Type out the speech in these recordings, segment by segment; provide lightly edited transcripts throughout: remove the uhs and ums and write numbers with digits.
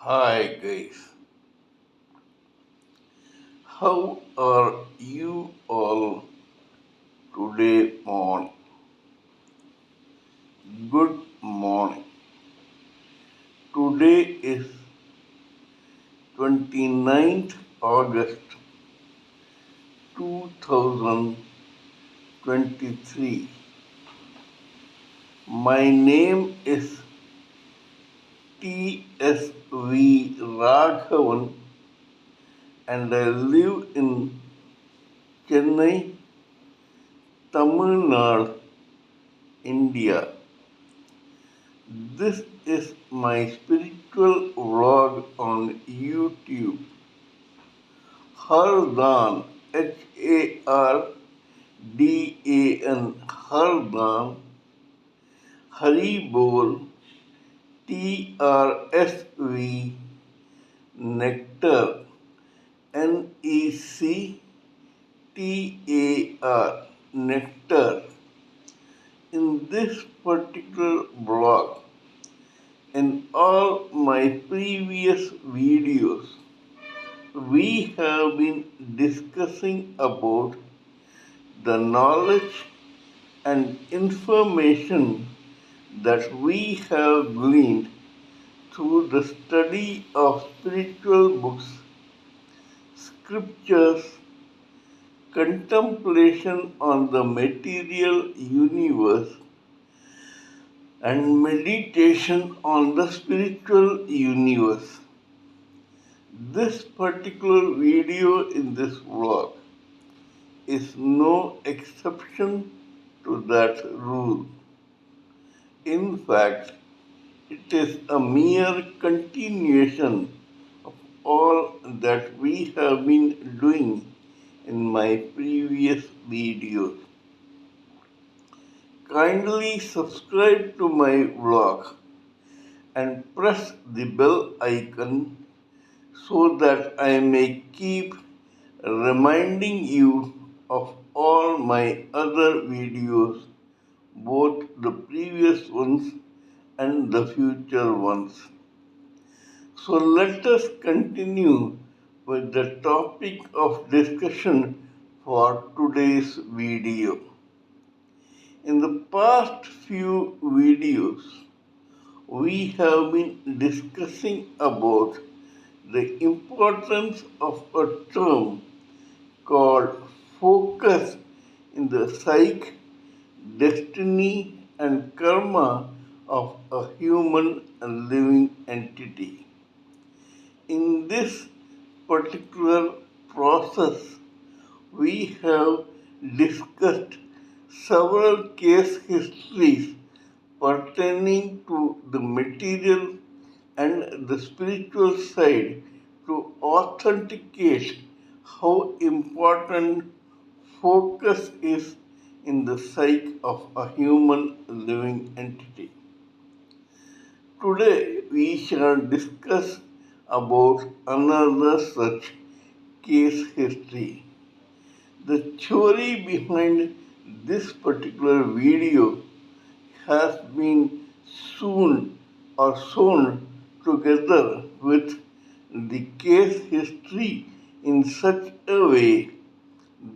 Hi guys, how are you all today morning? Good morning. Today is 29th August 2023. My name is TSV Raghavan and I live in Chennai, Tamil Nadu, India. This is my spiritual vlog on YouTube. Hardan, Hardan, Hardan, Haribol, TRSV, Nectar, NECTAR, Nectar. In this particular blog, in all my previous videos, we have been discussing about the knowledge and information that we have gleaned through the study of spiritual books, scriptures, contemplation on the material universe, and meditation on the spiritual universe. This particular video in this vlog is no exception to that rule. In fact, it is a mere continuation of all that we have been doing in my previous videos. Kindly subscribe to my vlog and press the bell icon so that I may keep reminding you of all my other videos, both the previous ones and the future ones. So let us continue with the topic of discussion for today's video. In the past few videos, we have been discussing about the importance of a term called focus in the psyche, destiny, and karma of a human living entity. In this particular process, we have discussed several case histories pertaining to the material and the spiritual side to authenticate how important focus is in the psyche of a human living entity. Today we shall discuss about another such case history. The theory behind this particular video has been sewn together with the case history in such a way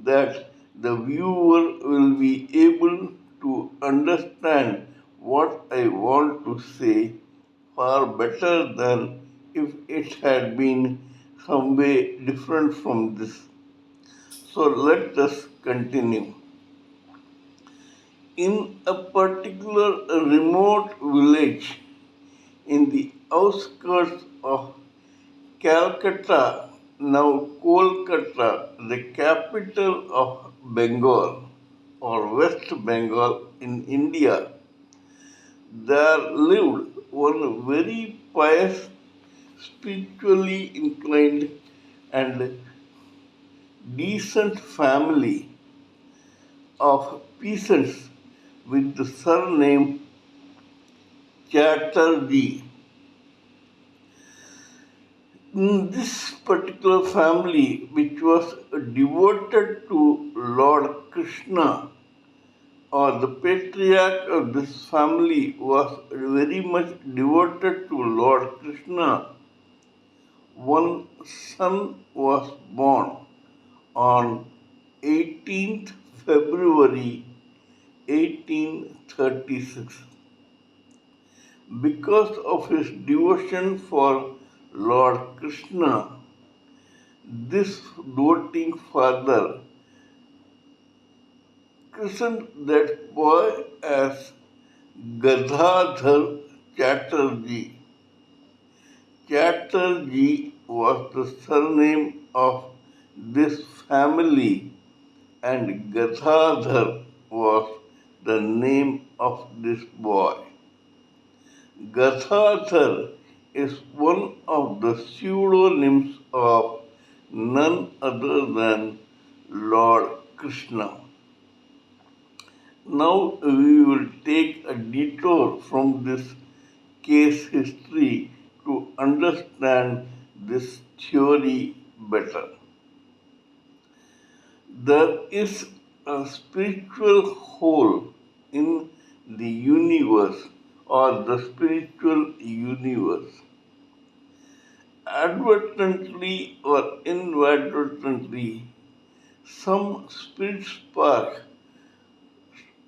that the viewer will be able to understand what I want to say far better than if it had been some way different from this. So let us continue. In a particular remote village in the outskirts of Calcutta, now Kolkata, the capital of Bengal or West Bengal in India, there lived one very pious, spiritually inclined, and decent family of peasants with the surname Chatterjee. In this particular family, which was devoted to Lord Krishna, or the patriarch of this family was very much devoted to Lord Krishna, one son was born on 18th February 1836. Because of his devotion for Lord Krishna, this doting father christened that boy as Gadadhar Chatterjee. Chatterjee was the surname of this family, and Gadadhar was the name of this boy. Gadadhar is one of the pseudonyms of none other than Lord Krishna. Now we will take a detour from this case history to understand this theory better. There is a spiritual whole in the universe or the spiritual universe. Advertently or inadvertently, some spirit spark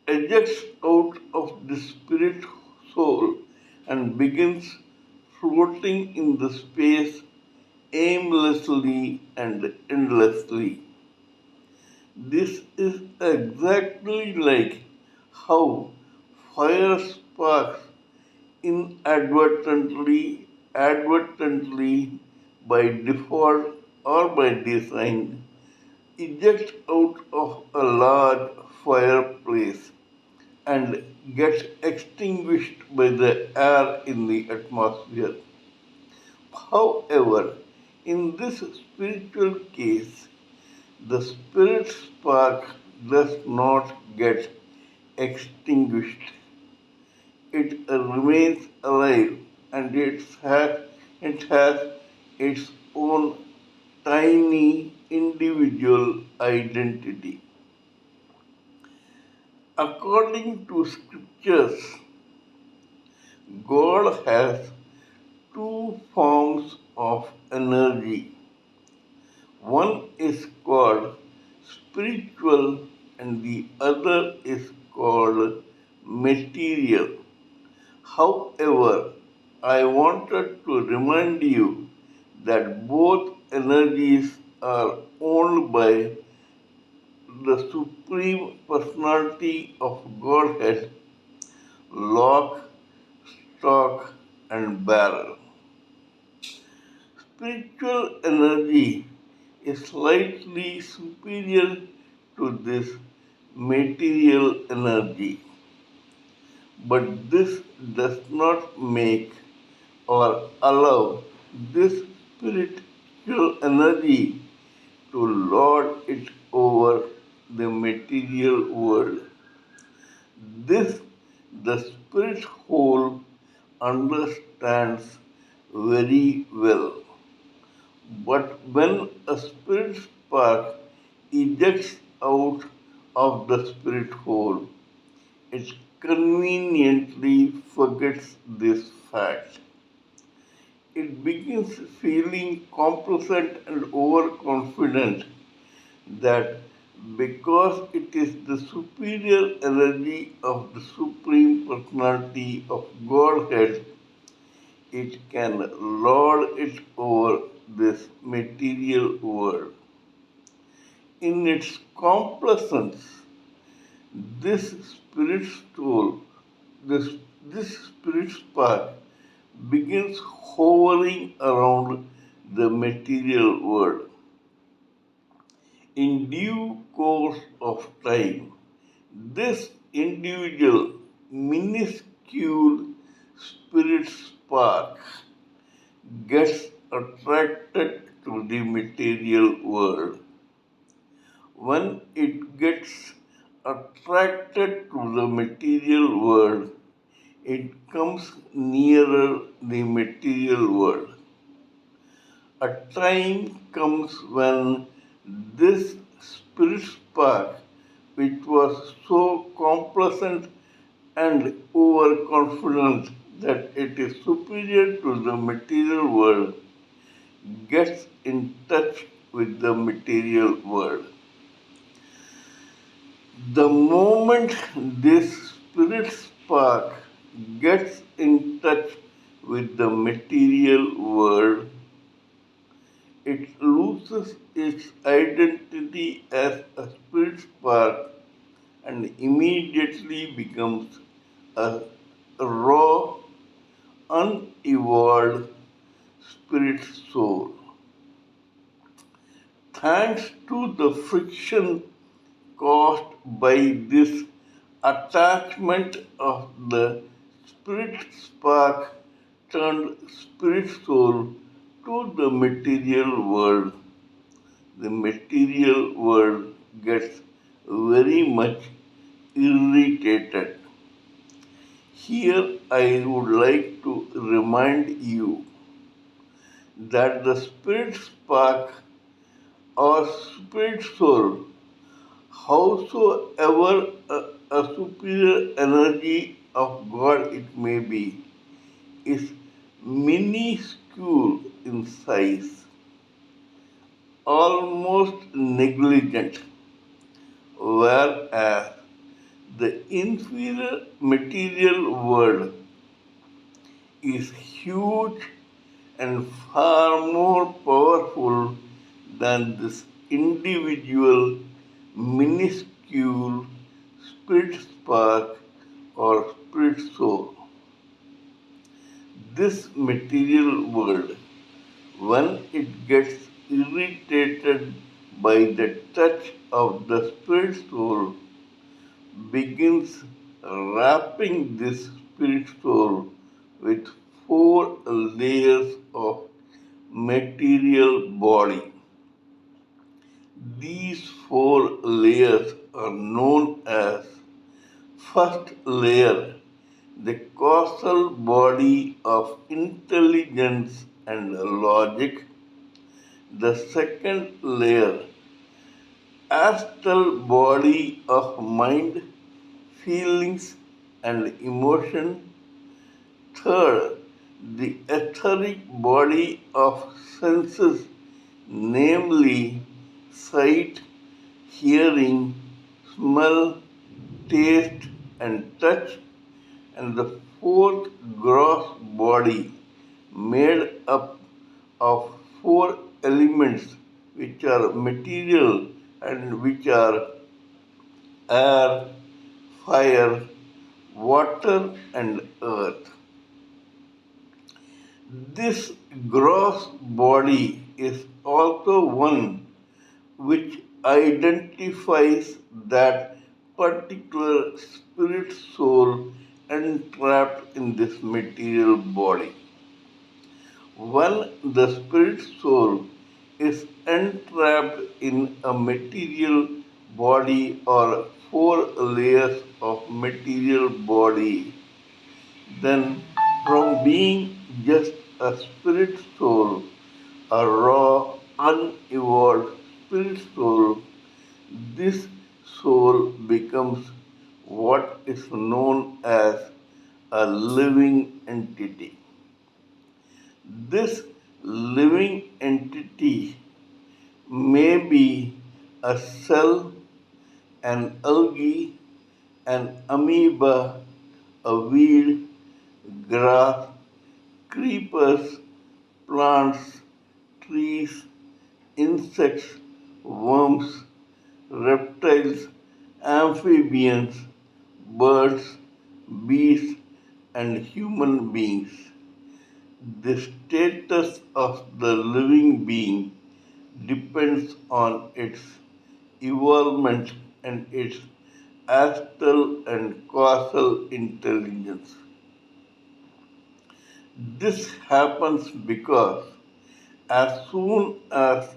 ejects out of the spirit soul and begins floating in the space aimlessly and endlessly. This is exactly like how fire sparks advertently, by default or by design, eject out of a large fireplace and get extinguished by the air in the atmosphere. However, in this spiritual case, the spirit spark does not get extinguished. It remains alive, and it has its own tiny individual identity. According to scriptures, God has two forms of energy. One is called spiritual and the other is called material. However, I wanted to remind you that both energies are owned by the Supreme Personality of Godhead, lock, stock, and barrel. Spiritual energy is slightly superior to this material energy, but this does not make or allow this spiritual energy to lord it over the material world. This the spirit whole understands very well. But when a spirit spark ejects out of the spirit whole, it conveniently forgets this fact. It begins feeling complacent and overconfident that because it is the superior energy of the Supreme Personality of Godhead, it can lord it over this material world. In its complacence, this spirit soul, this, this spirit spark begins hovering around the material world. In due course of time, this individual minuscule spirit spark gets attracted to the material world. When it gets attracted to the material world, it comes nearer the material world. A time comes when this spirit spark, which was so complacent and overconfident that it is superior to the material world, gets in touch with the material world. The moment this spirit spark gets in touch with the material world, it loses its identity as a spirit spark and immediately becomes a raw, unevolved spirit soul. Thanks to the friction caused by this attachment of the spirit spark turned spirit soul to the material world gets very much irritated. Here I would like to remind you that the spirit spark or spirit soul, howsoever a superior energy of God it may be, is minuscule in size, almost negligent, whereas the inferior material world is huge and far more powerful than this individual minuscule spirit spark or spirit soul. This material world, when it gets irritated by the touch of the spirit soul, begins wrapping this spirit soul with four layers of material body. These four layers are known as: first layer, the causal body of intelligence and logic; the second layer, astral body of mind, feelings, and emotion; third, the etheric body of senses, namely sight, hearing, smell, taste, and touch; and the fourth gross body, made up of four elements which are material and which are air, fire, water, and earth. This gross body is also one which identifies that particular spirit soul entrapped in this material body. When the spirit soul is entrapped in a material body or four layers of material body, then from being just a spirit soul, a raw, unevolved spirit soul, this soul becomes what is known as a living entity. This living entity may be a cell, an algae, an amoeba, a weed, grass, creepers, plants, trees, insects, worms, reptiles, amphibians, birds, beasts, and human beings. The status of the living being depends on its evolvement and its astral and causal intelligence. This happens because as soon as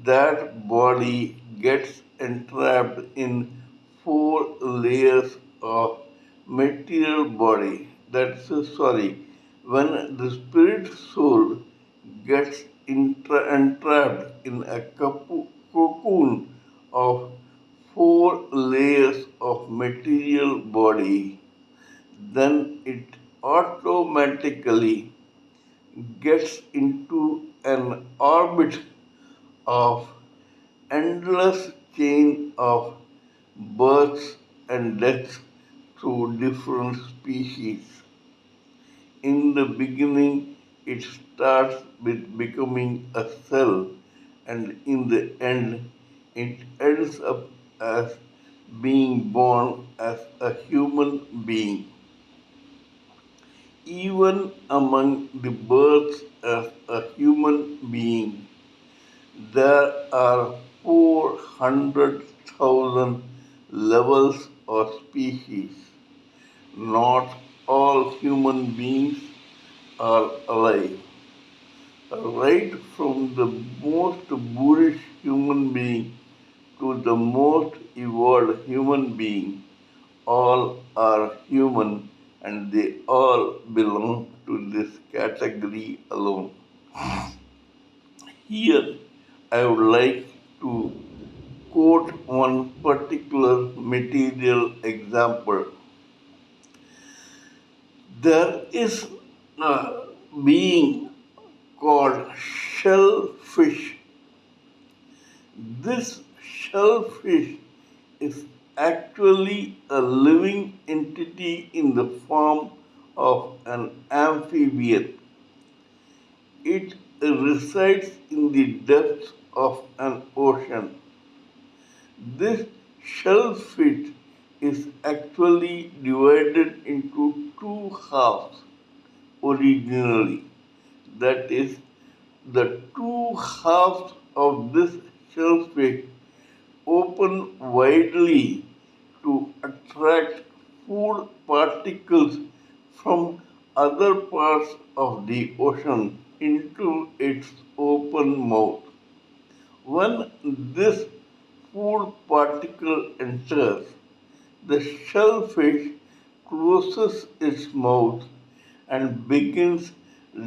that body gets entrapped in four layers of material body, when the spirit soul gets entrapped in a cocoon of four layers of material body, then it automatically gets into an orbit of endless chain of births and deaths through different species. In the beginning, it starts with becoming a cell, and in the end, it ends up as being born as a human being. Even among the births as a human being, there are 400,000 levels or species. Not all human beings are alive. Right from the most boorish human being to the most evolved human being, all are human and they all belong to this category alone. Here, I would like to quote one particular material example. There is a being called shellfish. This shellfish is actually a living entity in the form of an amphibian. It resides in the depths of an ocean. This shellfish is actually divided into two halves originally. That is, the two halves of this shellfish open widely to attract food particles from other parts of the ocean into its open mouth. When this food particle enters, the shellfish closes its mouth and begins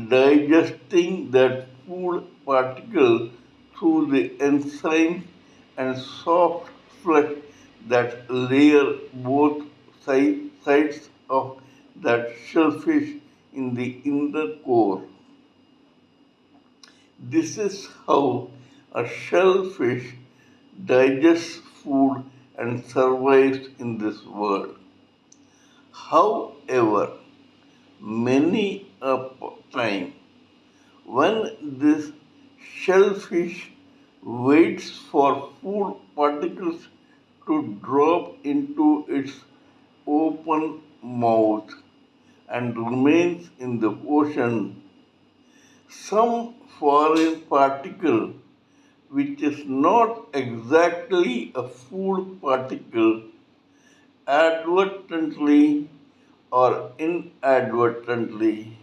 digesting that food particle through the enzymes and soft flesh that layer both sides of that shellfish in the inner core. This is how a shellfish digests food and survives in this world. However, many a time when this shellfish waits for food particles to drop into its open mouth and remains in the ocean, some foreign particle, which is not exactly a food particle, advertently or inadvertently,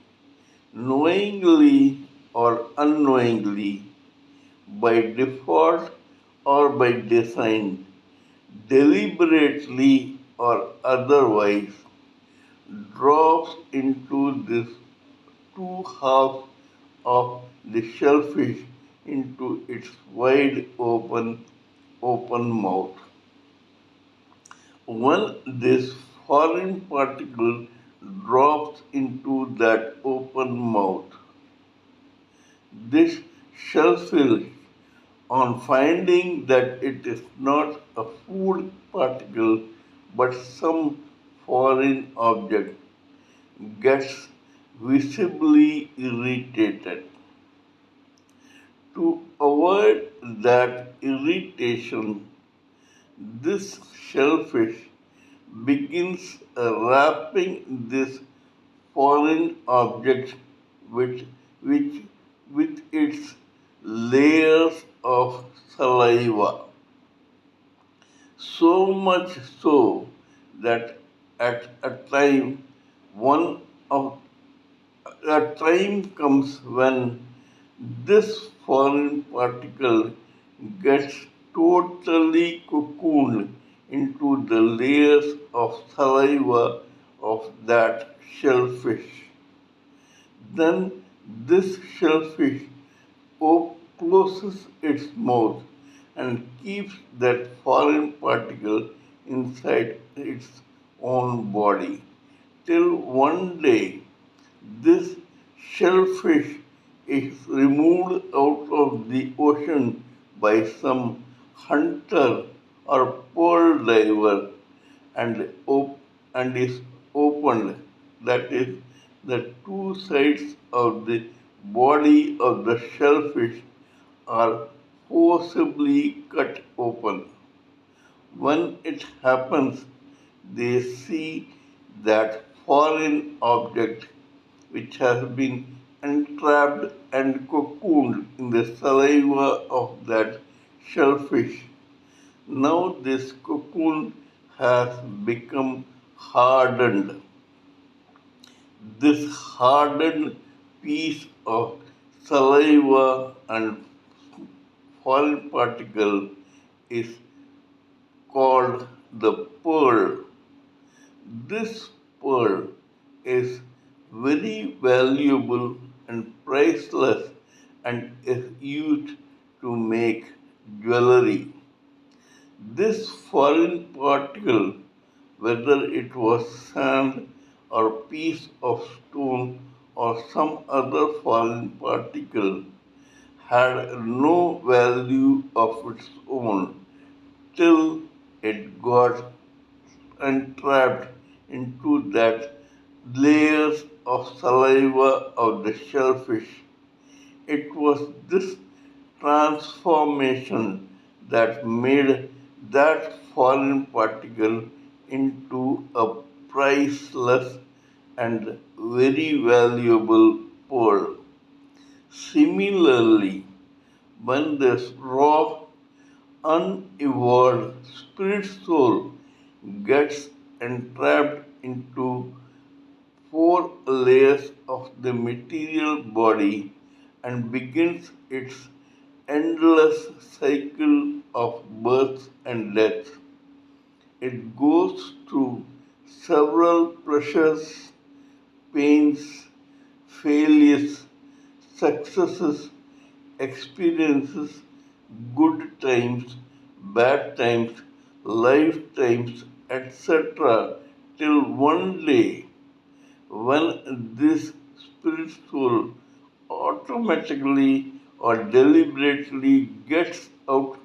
knowingly or unknowingly, by default or by design, deliberately or otherwise, drops into this two halves of the shellfish into its wide open mouth. When this foreign particle drops into that open mouth, this shellfish, on finding that it is not a food particle but some foreign object, gets visibly irritated. To avoid that irritation, this shellfish begins wrapping this foreign object with, which, with its layers of saliva. So much so that at a time one of a time comes when this foreign particle gets totally cocooned into the layers of saliva of that shellfish. Then this shellfish closes its mouth and keeps that foreign particle inside its own body till one day this shellfish is removed out of the ocean by some hunter or pearl diver and, and is opened, that is, the two sides of the body of the shellfish are forcibly cut open. When it happens, they see that foreign object which has been entrapped and cocooned in the saliva of that shellfish. Now this cocoon has become hardened. This hardened piece of saliva and foreign particle is called the pearl. This pearl is very valuable and priceless and is used to make jewelry. This foreign particle, whether it was sand or piece of stone or some other foreign particle, had no value of its own till it got entrapped into that layers of saliva of the shellfish. It was this transformation that made that foreign particle into a priceless and very valuable pearl. Similarly, when this raw, unevolved spirit soul gets entrapped into four layers of the material body and begins its endless cycle of birth and death. It goes through several pressures, pains, failures, successes, experiences, good times, bad times, lifetimes, etc. till one day when this spirit soul automatically or deliberately gets out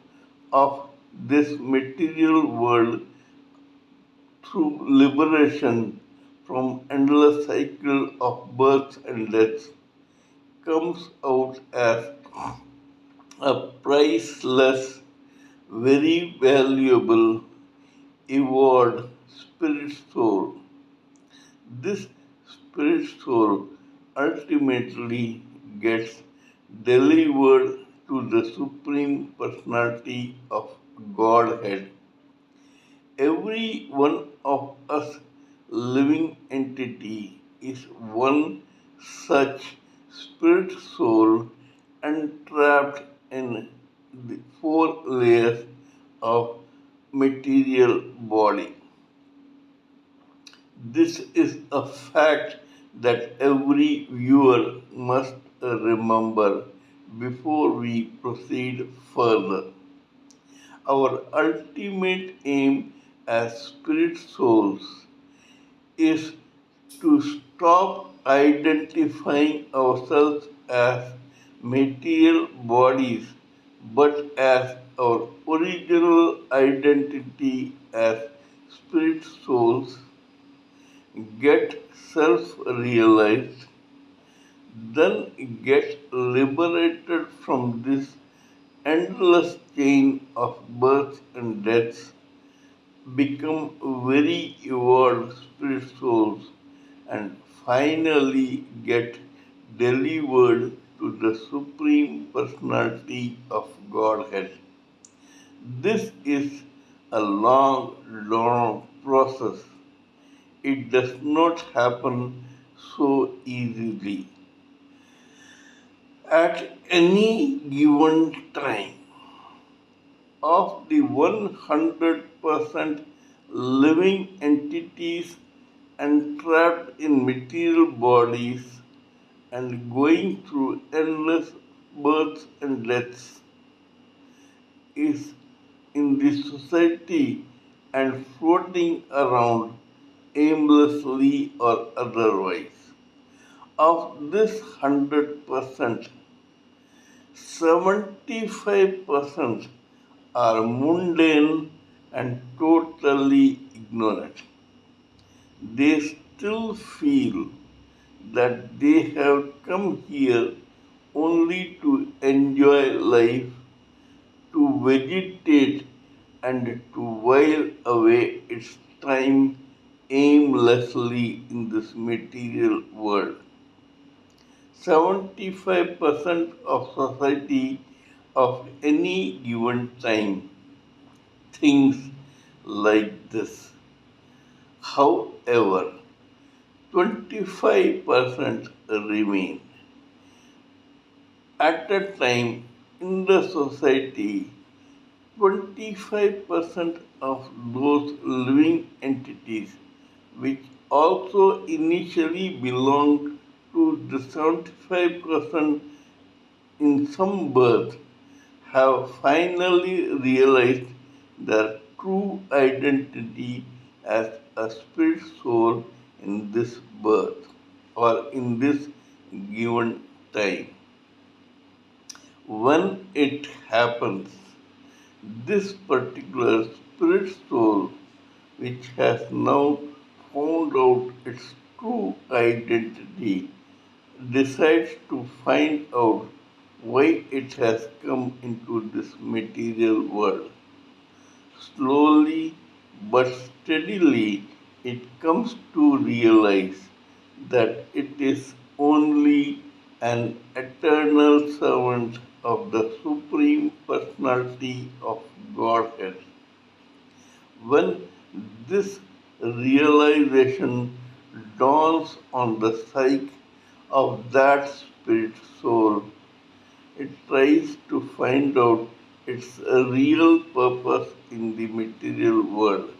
of this material world through liberation from endless cycle of birth and death, comes out as a priceless, very valuable, evolved spirit soul. This spirit soul ultimately gets delivered to the Supreme Personality of Godhead. Every one of us living entity is one such spirit soul entrapped in the four layers of material body. This is a fact that every viewer must remember before we proceed further. Our ultimate aim as spirit souls is to stop identifying ourselves as material bodies but as our original identity as spirit souls, get self realized, then get liberated from this endless chain of births and deaths, become very evolved spirit souls, and finally get delivered to the Supreme Personality of Godhead. This is a long, long process. It does not happen so easily. At any given time, of the 100% living entities entrapped in material bodies and going through endless births and deaths is in the society and floating around aimlessly or otherwise. Of this 100%, 75% are mundane and totally ignorant. They still feel that they have come here only to enjoy life, to vegetate, and to while away its time aimlessly in this material world. 75% of society of any given time thinks like this. However, 25% remain. At a time in the society, 25% of those living entities which also initially belonged to the 75% in some birth have finally realized their true identity as a spirit soul in this birth or in this given time. When it happens, this particular spirit soul, which has now found out its true identity, decides to find out why it has come into this material world. Slowly but steadily, it comes to realize that it is only an eternal servant of the Supreme Personality of Godhead. When this realization dawns on the psyche of that spirit soul, it tries to find out its real purpose in the material world.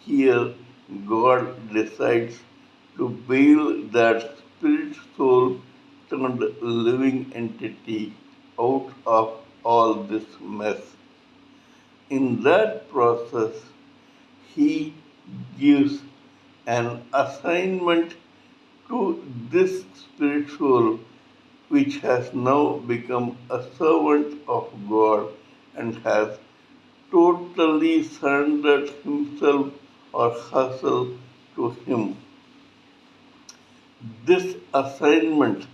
Here, God decides to bail that spirit soul turned living entity out of all this mess. In that process, he gives an assignment to this spirit soul, which has now become a servant of God and has totally surrendered himself or herself to him. This assignment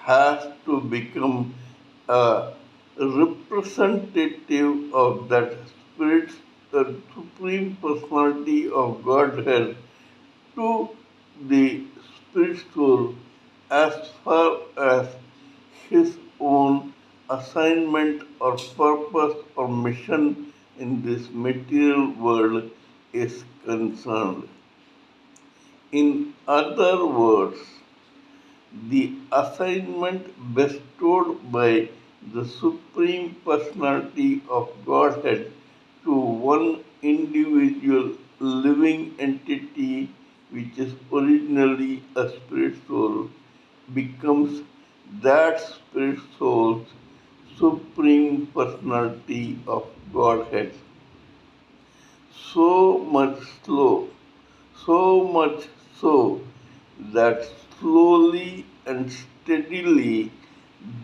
has to become a representative of that spirit, the supreme personality of Godhead, to the spirit soul as far as his own assignment or purpose or mission in this material world is concerned. In other words, the assignment bestowed by the Supreme Personality of Godhead to one individual living entity, which is originally a spirit soul, becomes that spirit soul's Supreme Personality of Godhead. So much slow, so much so that slowly and steadily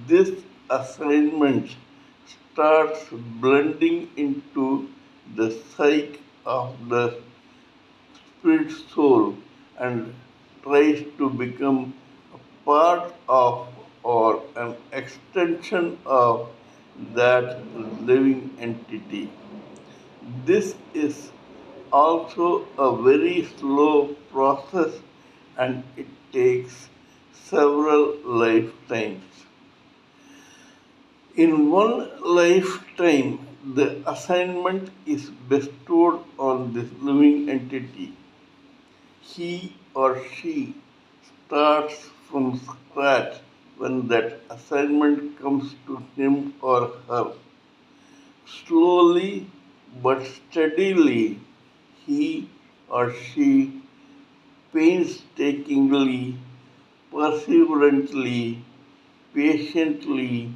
this assignment starts blending into the psyche of the spirit soul and tries to become a part of or an extension of that living entity. This is also a very slow process and it takes several lifetimes. In one lifetime, the assignment is bestowed on this living entity. He or she starts from scratch when that assignment comes to him or her. Slowly but steadily, he or she painstakingly, perseverantly, patiently,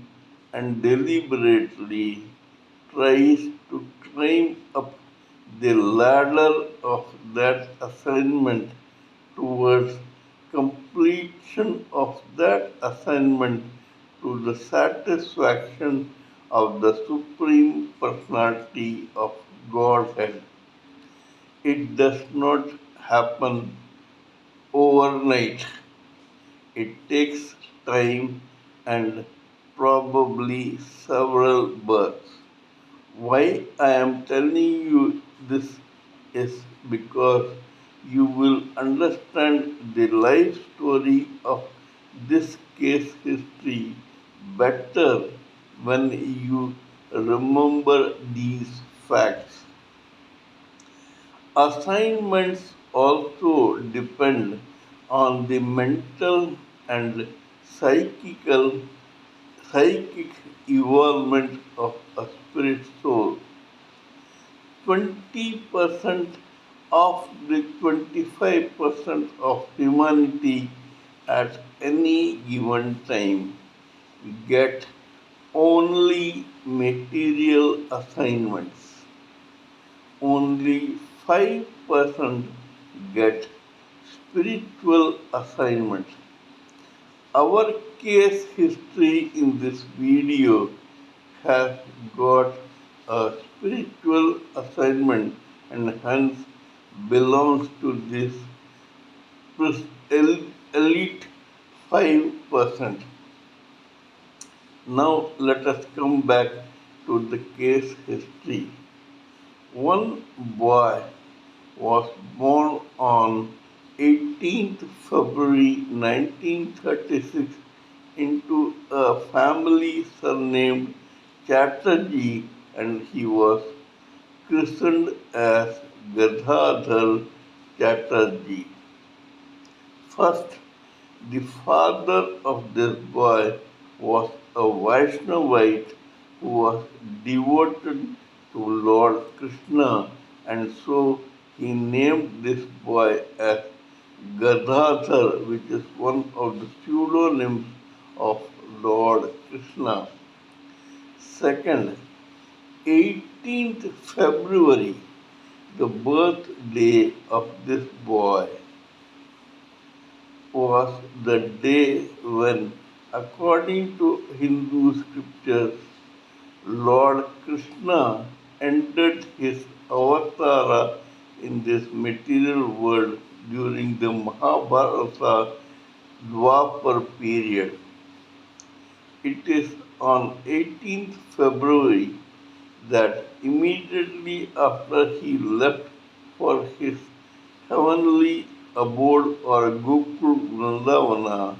and deliberately tries to climb up the ladder of that assignment towards completion of that assignment to the satisfaction of the Supreme Personality of Godhead. It does not happen overnight. It takes time and probably several births. Why I am telling you this is because you will understand the life story of this case history better when you remember these facts. Assignments also depend on the mental and psychical psychic evolvement of a spirit soul. 20% of the 25% of humanity at any given time get only material assignments. Only 5% get spiritual assignments. Our case history in this video has got a spiritual assignment and hence belongs to this elite 5%. Now let us come back to the case history. One boy was born on 18th February 1936 into a family surnamed Chatterjee, and he was christened as Gadadhar Chatterjee. First, the father of this boy was a Vaishnavite who was devoted to Lord Krishna, and so he named this boy as Gadadhar, which is one of the pseudonyms of Lord Krishna. Second, 18th February, the birthday of this boy, was the day when, according to Hindu scriptures, Lord Krishna entered his avatara in this material world during the Mahabharata Dwapar period. It is on 18th February that immediately after he left for his heavenly abode or Gokul Vrindavana,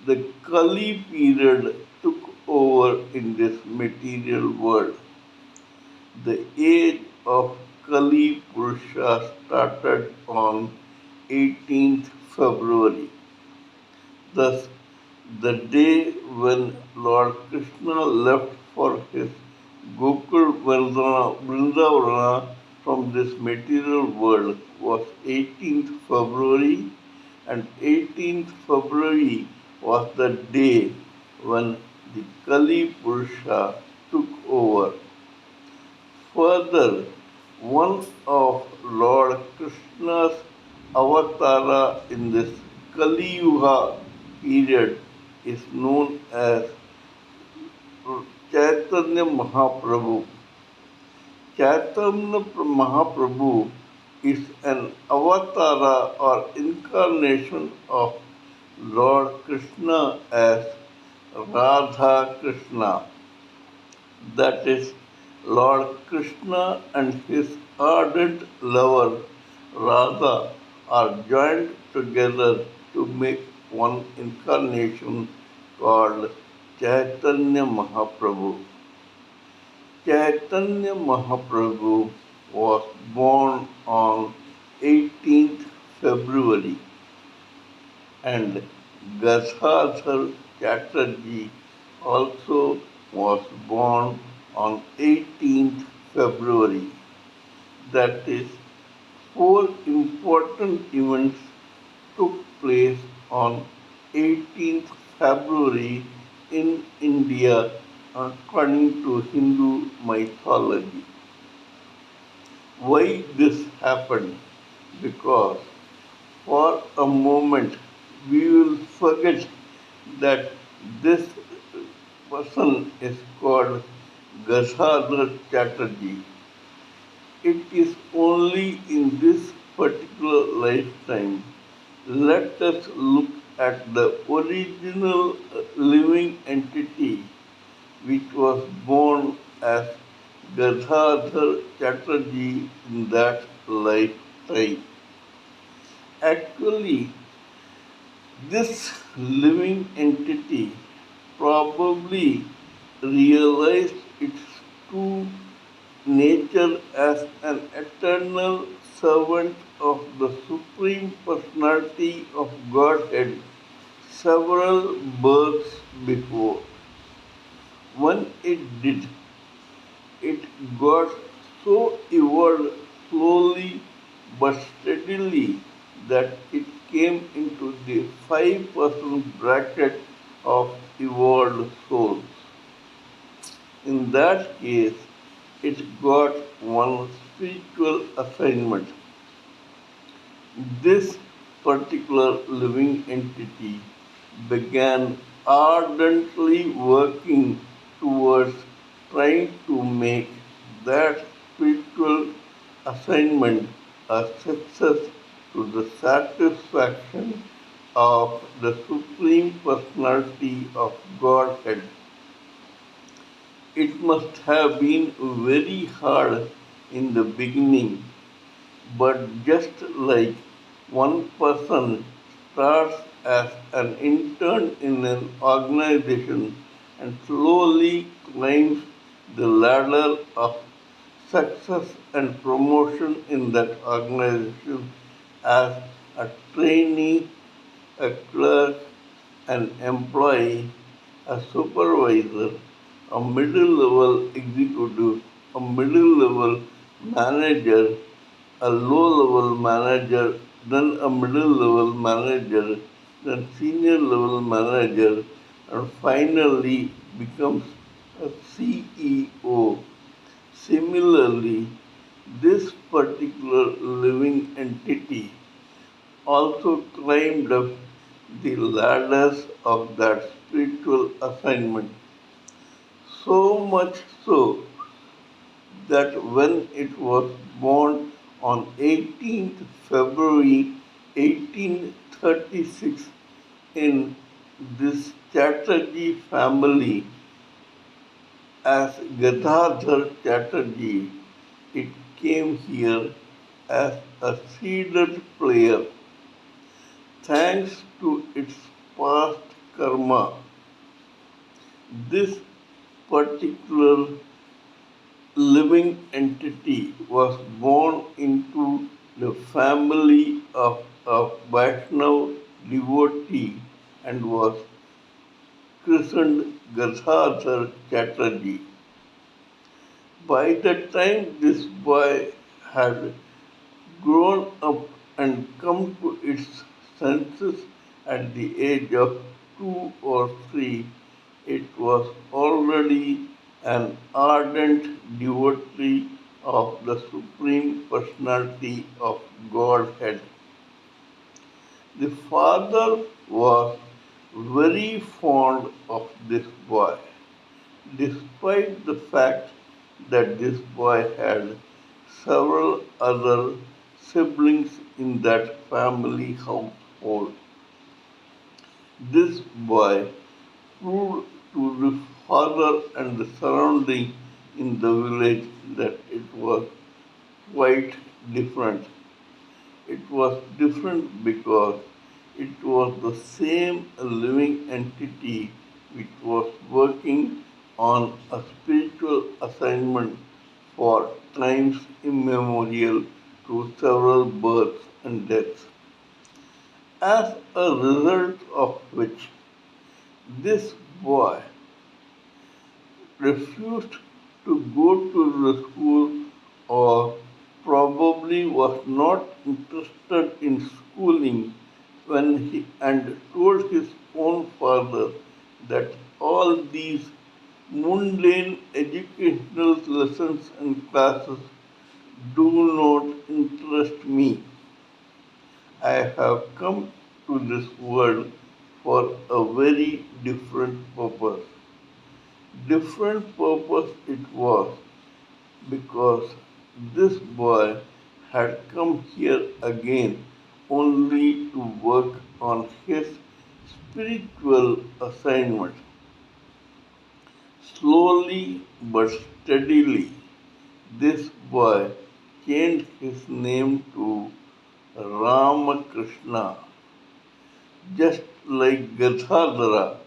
the Kali period took over in this material world. The age of Kali Purusha started on 18th February. Thus, the day when Lord Krishna left for his Gokul Vrindavana from this material world was 18th February, and 18th February was the day when the Kali Purusha took over. Further, one of Lord Krishna's avatara in this Kali Yuga period is known as Chaitanya Mahaprabhu. Chaitanya Mahaprabhu is an avatara or incarnation of Lord Krishna as Radha Krishna. That is, Lord Krishna and his ardent lover Radha are joined together to make one incarnation called Chaitanya Mahaprabhu. Chaitanya Mahaprabhu was born on 18th February, and Gadadhar Chatterjee also was born on 18th February. That is, four important events took place on 18th February in India according to Hindu mythology. Why this happened? Because for a moment we will forget that this person is called Gadadhar Chatterjee. It is only in this particular lifetime. Let us look at the original living entity which was born as Gadadhar Chatterjee in that lifetime. Actually, this living entity probably realized its true nature as an eternal servant of the Supreme Personality of Godhead several births before. When it did, it got so evolved slowly but steadily that it came into the 5% bracket of evolved souls. In that case, it got one spiritual assignment. This particular living entity began ardently working towards trying to make that spiritual assignment a success to the satisfaction of the Supreme Personality of Godhead. It must have been very hard in the beginning, but just like one person starts as an intern in an organization and slowly climbs the ladder of success and promotion in that organization as a trainee, a clerk, an employee, a supervisor, a middle level executive, a middle level manager, a low level manager, then a middle level manager, then senior level manager, and finally becomes a CEO. Similarly, this particular living entity also climbed up the ladders of that spiritual assignment. So much so that when it was born on 18th February 1836 in this Chatterjee family as Gadadhar Chatterjee, it came here as a seeded player. Thanks to its past karma, this particular living entity was born into the family of a Vaishnav devotee and was christened Gadadhar Chatterjee. By the time this boy had grown up and come to its senses at the age of 2 or 3, it was already an ardent devotee of the Supreme Personality of Godhead. The father was very fond of this boy, despite the fact that this boy had several other siblings in that family household. This boy proved to the father and the surrounding in the village that it was quite different. It was different because it was the same living entity which was working on a spiritual assignment for times immemorial through several births and deaths. As a result of which, this boy refused to go to the school or probably was not interested in schooling when he and told his own father that all these mundane educational lessons and classes do not interest me. I have come to this world for a very different purpose. Different purpose it was because this boy had come here again only to work on his spiritual assignment. Slowly but steadily, this boy changed his name to Ramakrishna, just like Gadadhara.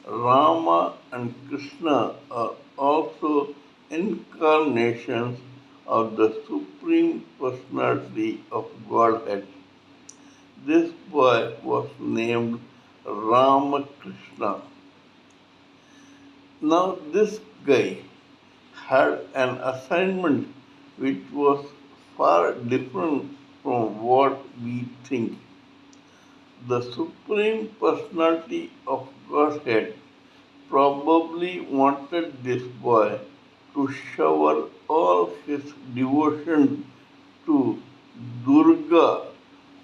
Rama and Krishna are also incarnations of the Supreme Personality of Godhead. This boy was named Ramakrishna. Now, this guy had an assignment which was far different from what we think. The Supreme Personality of Godhead probably wanted this boy to shower all his devotion to Durga,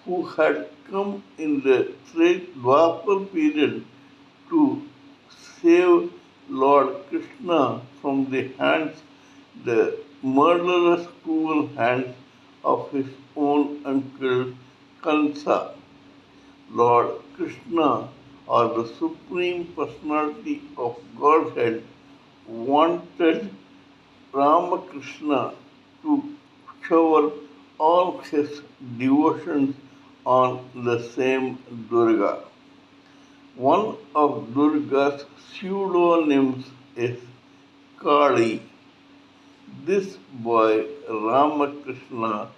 who had come in the Dwapar period to save Lord Krishna from the hands, the murderous, cruel hands of his own uncle Kansa. Lord Krishna, or the Supreme Personality of Godhead, wanted Ramakrishna to shower all his devotions on the same Durga. One of Durga's pseudonyms is Kali. This boy, Ramakrishna,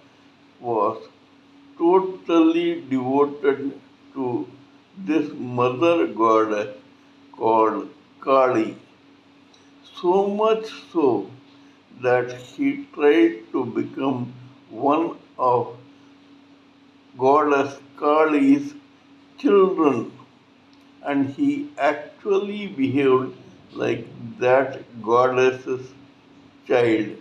was totally devoted to this mother goddess called Kali. So much so that he tried to become one of goddess Kali's children, and he actually behaved like that goddess's child.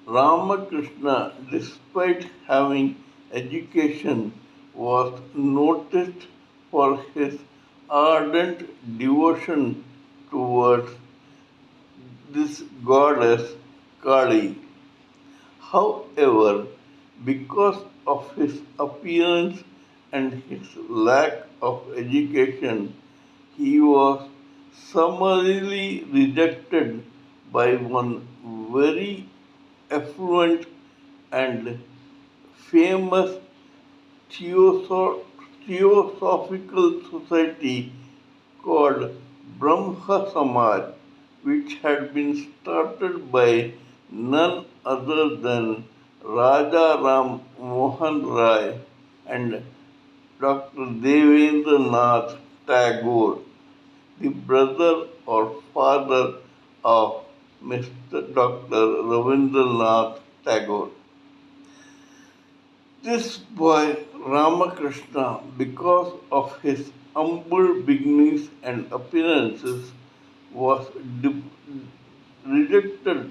Ramakrishna, despite having education, was noticed for his ardent devotion towards this goddess Kali. However, because of his appearance and his lack of education, he was summarily rejected by one very affluent and famous theoso- theosophical society called Brahma Samaj, which had been started by none other than Raja Ram Mohan Rai and Dr. Devendra Nath Tagore, the brother or father of Mr. Dr. Ravindranath Tagore. This boy Ramakrishna, because of his humble beginnings and appearances, was rejected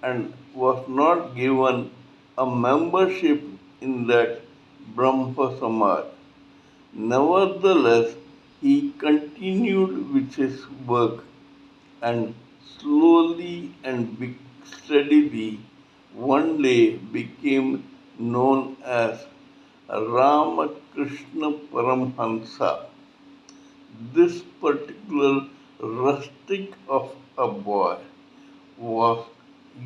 and was not given a membership in that Brahma Samaj. Nevertheless, he continued with his work and slowly and steadily one day became known as Ramakrishna Paramhansa. This particular rustic of a boy was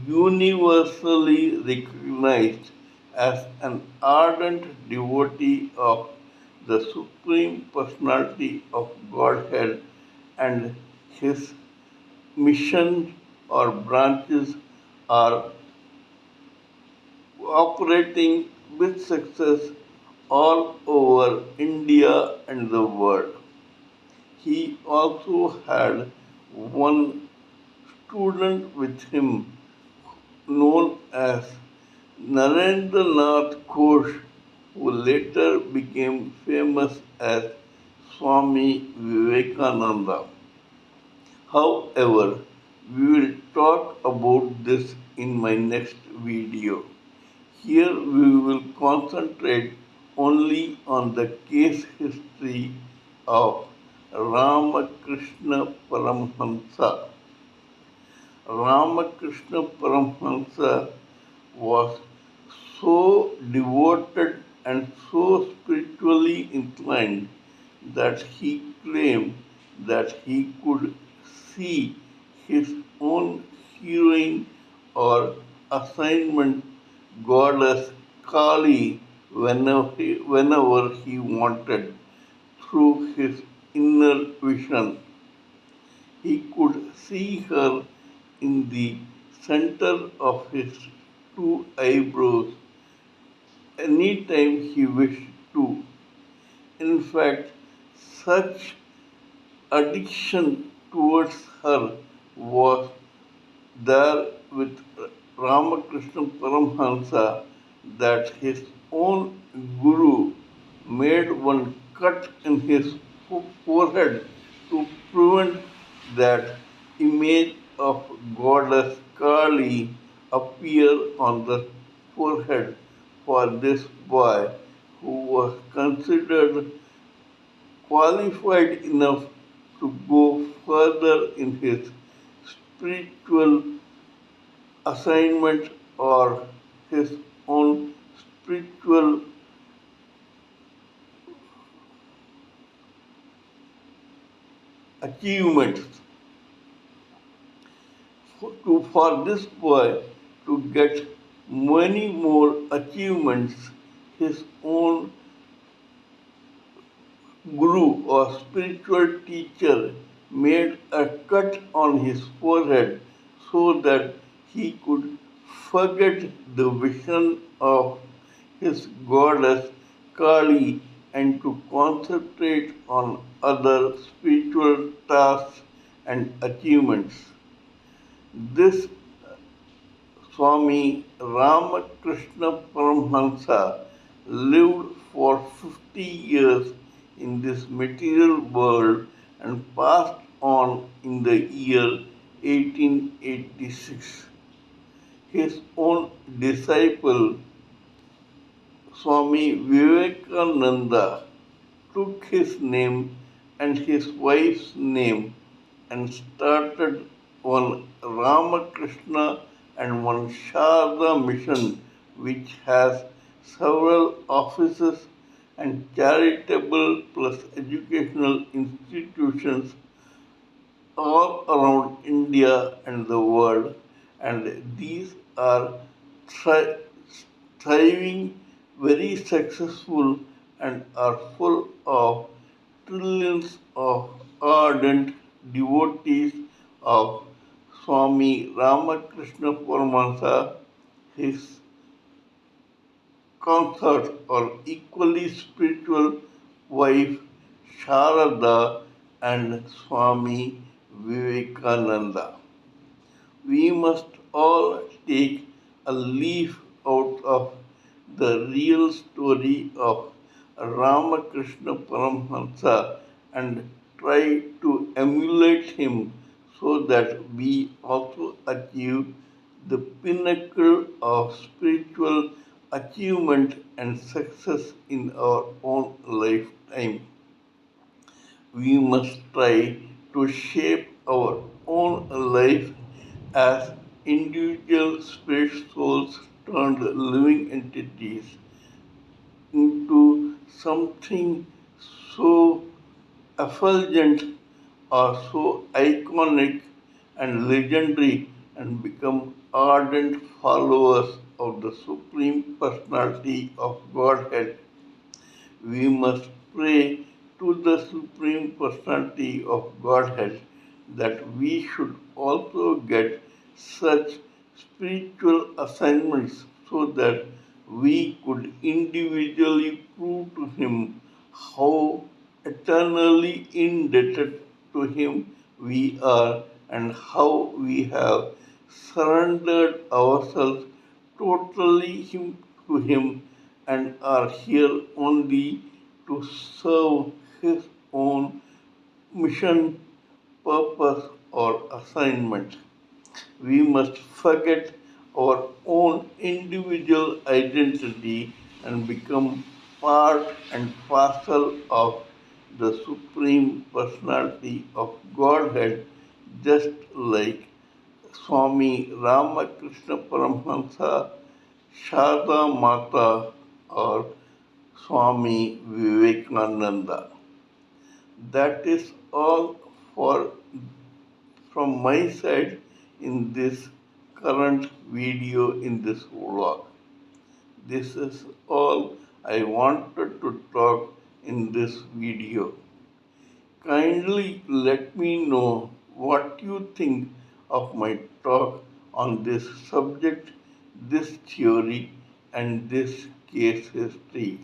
universally recognized as an ardent devotee of the Supreme Personality of Godhead, and his mission or branches are operating with success all over India and the world. He also had one student with him known as Narendranath Ghosh, who later became famous as Swami Vivekananda. However, we will talk about this in my next video. Here we will concentrate only on the case history of Ramakrishna Paramhansa. Ramakrishna Paramhansa was so devoted and so spiritually inclined that he claimed that he could see his own heroine or assignment goddess Kali whenever he wanted through his inner vision. He could see her in the center of his two eyebrows anytime he wished to. In fact, such addiction towards her was there with Ramakrishna Paramhansa that his own guru made one cut in his forehead to prevent that image of goddess Kali appear on the forehead for this boy who was considered qualified enough to go further in his spiritual assignment or his own spiritual achievements. For this boy to get many more achievements, his own guru or spiritual teacher made a cut on his forehead so that he could forget the vision of his goddess Kali and to concentrate on other spiritual tasks and achievements. This Swami Ramakrishna Paramhansa lived for 50 years in this material world and passed on in the year 1886. His own disciple Swami Vivekananda took his name and his wife's name and started one Ramakrishna and one Sharda mission, which has several offices and charitable plus educational institutions all around India and the world, and these are thriving, very successful, and are full of trillions of ardent devotees of Swami Ramakrishna Paramhansa, his consort or equally spiritual wife Sharada, and Swami Vivekananda. We must all take a leaf out of the real story of Ramakrishna Paramhansa and try to emulate him so that we also achieve the pinnacle of spiritual achievement and success in our own lifetime. We must try to shape our own life as individual spirit souls turned living entities into something so effulgent or so iconic and legendary and become ardent followers of the Supreme Personality of Godhead. We must pray to the Supreme Personality of Godhead that we should also get such spiritual assignments so that we could individually prove to Him how eternally indebted to Him we are and how we have surrendered ourselves totally to Him and are here only to serve His own mission, purpose, or assignment. We must forget our own individual identity and become part and parcel of the Supreme Personality of Godhead, just like Swami Ramakrishna Paramhansa, Sharda Mata, or Swami Vivekananda. That is all for from my side in this current video in this vlog. This is all I wanted to talk in this video. Kindly let me know what you think of my talk on this subject, this theory, and this case history.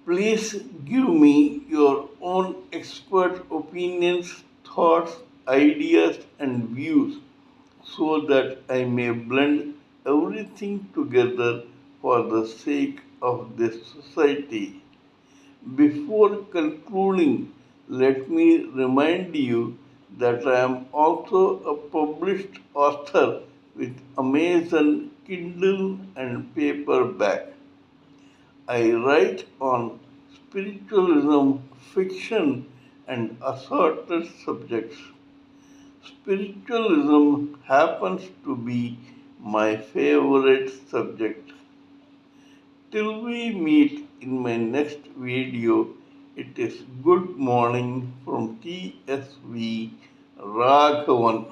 Please give me your own expert opinions, thoughts, ideas, and views so that I may blend everything together for the sake of this society. Before concluding, let me remind you that I am also a published author with Amazon Kindle and paperback. I write on spiritualism, fiction, and assorted subjects. Spiritualism happens to be my favorite subject. Till we meet in my next video, it is good morning from TSV Raghavan.